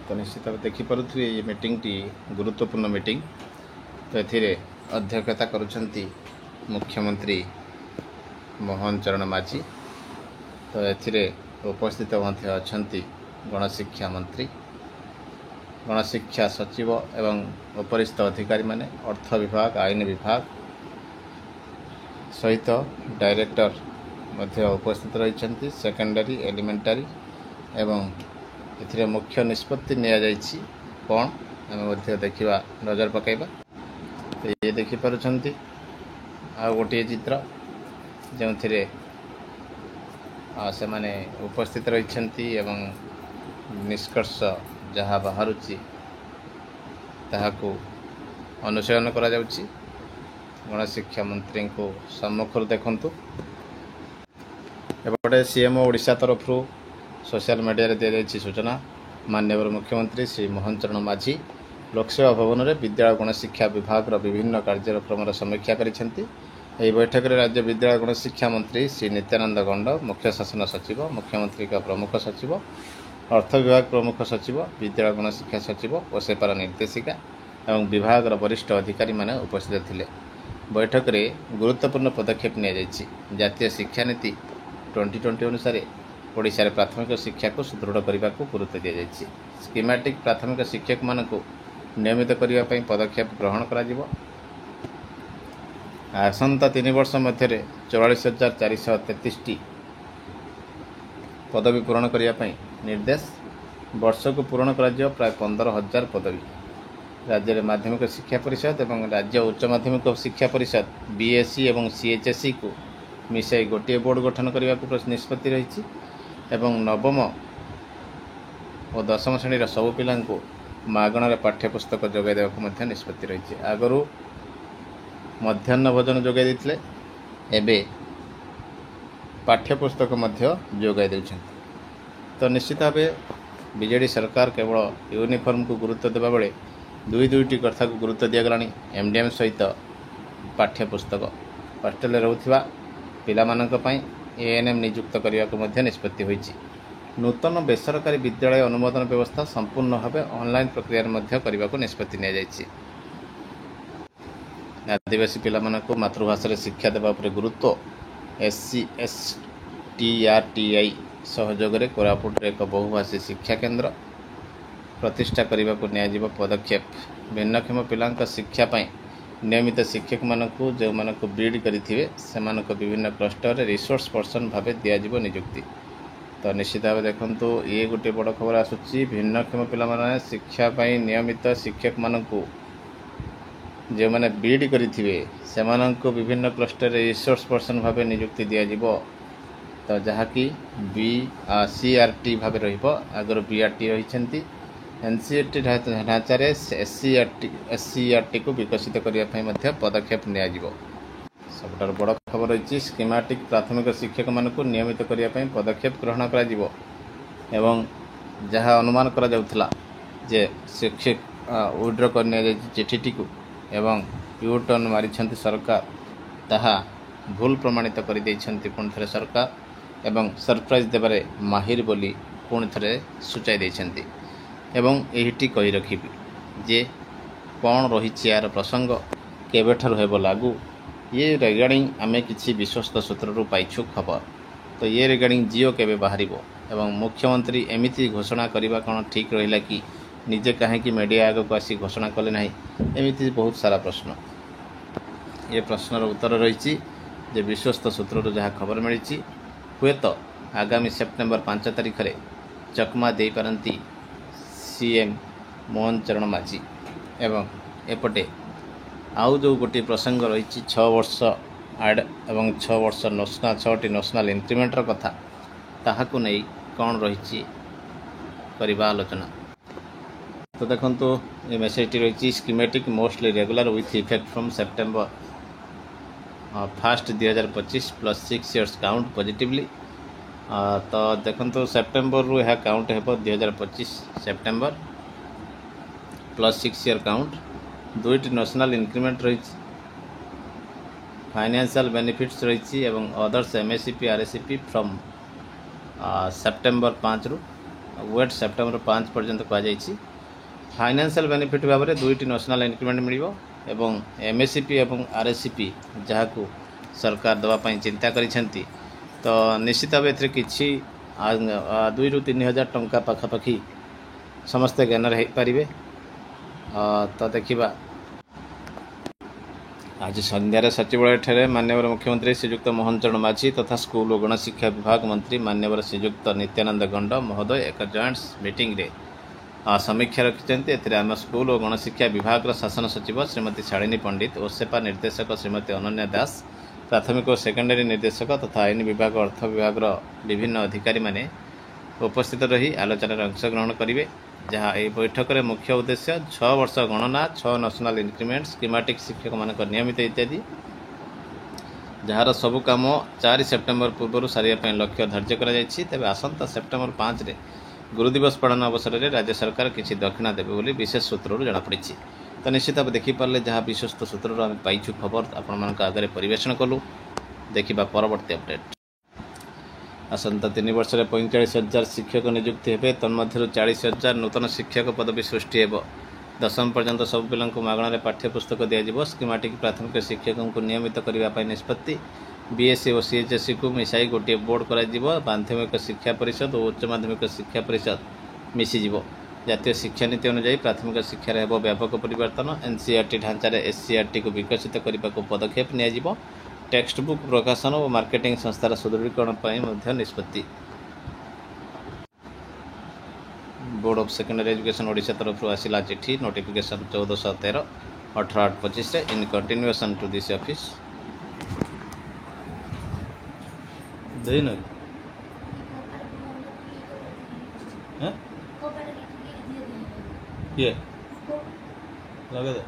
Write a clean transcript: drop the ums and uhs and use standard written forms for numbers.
तो निश्चित भाव देखिपे ये मीटिंग टी गुरुत्वपूर्ण मीटिंग। तो ये अध्यक्षता करुछंती मुख्यमंत्री मोहन चरण माझी। तो ये उपस्थित अछंती गणशिक्षा मंत्री, गणशिक्षा सचिव एवं उपरिस्थ अधिकारी माने, अर्थ विभाग, आईन विभाग सहित डायरेक्टर मध्य उपस्थित रही, सेकेंडरी एलिमेंटारी एवं ए मुख्य निष्पत्ति निया जाइछि कौन आम देखा नजर पकईबा। तो ये देखिपुंट आ गोटे चित्र जो से माने उपस्थित रही एवं निष्कर्ष जहाँ बाहरुची ताहाकू अनुसरण करा जाउची। गणशिक्षा मंत्री को सम्मुख देखु एपटे सीएमओ ओडिशा तरफ सोशल मीडिया दि जाइए सूचना। माननीय मुख्यमंत्री श्री मोहन चरण माझी लोकसेवा भवन में विद्यालय गणशिक्षा विभाग विभिन्न कार्यक्रम समीक्षा करिसेंती। एही बैठक में राज्य विद्यालय गणशिक्षा मंत्री श्री नित्यानंद गंड, मुख्य शासन सचिव, मुख्यमंत्री का प्रमुख सचिव, अर्थ विभाग प्रमुख सचिव, विद्यालय गणशिक्षा सचिव और सेपार निर्देशिका एवं विभाग वरिष्ठ अधिकारी माने उपस्थित थिले। बैठक में गुरुत्वपूर्ण पदक्षेप निया जाइछि। जातीय शिक्षा नीति 2020 अनुसार ओडिशा रे प्राथमिक शिक्षा को सुदृढ़ करने को गुरुत्व दि जाइछि। स्कीमेटिक प्राथमिक शिक्षक मान को नियमित करने पदक्षेप ग्रहण करा जिवो। आसंता 3 वर्ष मध्य 44,433 पदवी पूरण करने निर्देश। वर्ष को पूरण कर प्राय 15,000 पदवी। राज्य में माध्यमिक शिक्षा परिषद एवं राज्य उच्च माध्यमिक शिक्षा परिषद बीएससी एवं सीएचएससी को मिसाई गोटे बोर्ड गठन करने को निष्पत्ति रही एवं नवम और दशम श्रेणी सबु पिला मागणार पाठ्यपुस्तक जोगाई देवाक निष्पत्ति रही। आगरू मध्याह्न भोजन जोगाई देते, एबे पाठ्यपुस्तक जोगाई देउछन। तो निश्चित भाव बीजेडी सरकार केवल यूनिफॉर्म को गुरुत्व देवा बेले दुईटी कथा को गुरुत्व दिगला। एमडीएम सहित पाठ्यपुस्तक हॉस्टेल रोथिबा पिला मानक पई एएनएम नियुक्त करने को निष्पत्ति होईछि। नूतन बेसरकारी विद्यालय अनुमोदन व्यवस्था संपूर्ण भाव ऑनलाइन प्रक्रिया करने को निष्पत्ति निया जाइछि। आदिवासी पिला मानक मातृभाषा शिक्षा देवा पर गुरुत्व। SC/ST/RTI सहयोग में कोरापुट एक बहुभाषी शिक्षा केंद्र प्रतिष्ठा करने को नियाजिब पदक्षेप। भिन्नक्षम पिला शिक्षा पाई नियमित शिक्षक मानक जो मानक बीड करिथिबे सेमानक विभिन्न क्लस्टर रिसोर्स पर्सन भाव दियाजिब नियुक्ति। तो निश्चित भाव देखंतु ये गोटे बड़ खबर आसुची। भिन्नक्षम पिला माने शिक्षा पाई नियमित शिक्षक मानक जो माने बीड करिथिबे सेमानक विभिन्न क्लस्टर रिसोर्स पर्सन भाव नियुक्ति दियाजिब। तो जहाँकि CRT भाव रहिबो। आगर BRT रहिसेंती। NCERT ढांचार SCERT को विकसित करने पदक्षेप नियाजिबो। सबटार बड़ खबर रही स्कीमेटिक प्राथमिक शिक्षक मान को नियमित करने पदक्षेप ग्रहण करा एवं जहाँ अनुमान करा जाउथला जे शिक्षक विड्र कर चिठीटी को एवं यूटर्न मारी सरकार ताहा भूल प्रमाणित कर पुणी थे सरकार एवं सरप्राइज देवारे माहिर बोली पुणी थे सूचाई देछंती। एवं यहीटी कही रखिबी जे कौन रही यार प्रसंग केबेठारु हेबो लागू। ये रिगार्डिंग आमे किसी विश्वस्त सूत्रु पाइछु खबर। तो ये रिगार्डिंग जियो केबे बाहरिबो एवं मुख्यमंत्री एमिति घोषणा करने कौन ठीक रहिला कि निजे कहीं मीडिया आग को आसी घोषणा कले नहीं, एमिति बहुत सारा प्रश्न। ये प्रश्नर उत्तर रही जे विश्वस्त सूत्रु जहाँ खबर मिली हुए तो आगामी सेप्टेम्बर 5 तारिख में चकमा दे पारंती सीएम मोहन चरण माझी। एवं एपटे आउ जो गोटे प्रसंग रही 6 वर्ष आड एवं 6 वर्ष 6टी नेशनल इंक्रीमेंटर कथा ताहाकू नहीं कौन रही करवा आलोचना। तो देखो ये मेसेज रही schematic mostly regular with effect from September 1 2025 +6 years count positively. तो देखो सेप्टेम्बर रु यह काउंट हो 2025 सेप्टेम्बर +6 year काउंट। 2टी नेशनल इंक्रीमेंट रही, फाइनेंशियल बेनिफिट्स रही एवं others MACP RACP from September 5 रु वेट सेप्टेम्बर 5 पर्यंत कहुई। फाइनेंशियल बेनिफिट भाव में 2टी नेशनल इंक्रीमेंट मिलिबो एवं एमएससीपी एवं आरएससीपी जहां सरकार दवाई चिंता करिसेंती। तो निश्चित भाव ए किसी 2 ରୁ 3 हज़ार टंका पाखापाखि समस्ते गेनर हो पारे। तो देखा आज संध्यार सचिवालय माननीय मुख्यमंत्री श्रीयुक्त मोहन चरण माझी तथा स्कूल और गणशिक्षा विभाग मंत्री माननीय श्रीयुक्त नित्यानंद गंड महोदय एक जॉइंट मीटिंग रे समीक्षा रखिंट। आम स्कूल और गणशिक्षा विभाग शासन सचिव श्रीमती शालिनी पंडित और सेपा निर्देशक श्रीमती अनन्या दास, प्राथमिक और सेकेंडरी निर्देशक तथा आईन विभाग अर्थ विभाग विभिन्न अधिकारी माने उपस्थित रही आलोचना अंशग्रहण करेंगे। जहाँ यह बैठक में मुख्य उद्देश्य 6 वर्ष गणना, 6 नेशनल इंक्रीमेंट, स्कीमेटिक शिक्षक मान नियमित इत्यादि जार सबु कम 4 सेप्टेम्बर पूर्व सारे लक्ष्य धार्य कर आसंता सेप्टेम्बर 5 रे गुरु दिवस पालन अवसर में राज्य सरकार किसी दक्षिणा देवे बोली विशेष सूत्रु जमापड़ी। तो निश्चित भाव देखिपारे जहाँ विश्वस्त सूत्रु आम पाइछु खबर आपण आगे परिवेशन कलु। देखा परवर्ती अपडेट। आसंता 3 वर्ष में 45,000 शिक्षक नियुक्ति हे, तन्मध्य 40,000 नूतन शिक्षक पदवी सृष्टि हो। 10वीं पर्यंत सब पिला मागणार पाठ्यपुस्तक दिज्व। स्कीमेटिक प्राथमिक शिक्षकों को नियमित करने निष्पत्ति। बीएससी और सीएचएससी को मिसाई गोटे बोर्ड कर माध्यमिक शिक्षा परिषद और उच्च माध्यमिक शिक्षा परिषद मिसीज। जातीय शिक्षा नीति अनुसार प्राथमिक शिक्षार हो व्यापक परिवर्तन। एनसीईआरटी ढांचार एससीईआरटी को विकसित करने को पदक्षेप निया। टेक्स्ट बुक प्रकाशन और मार्केटिंग संस्थार सुदृढ़ीकरण निष्पत्ति। Board of Secondary Education Odisha तरफ आसिला चिठी notification 1413 18/8 in continuation to this office then ये लगे दे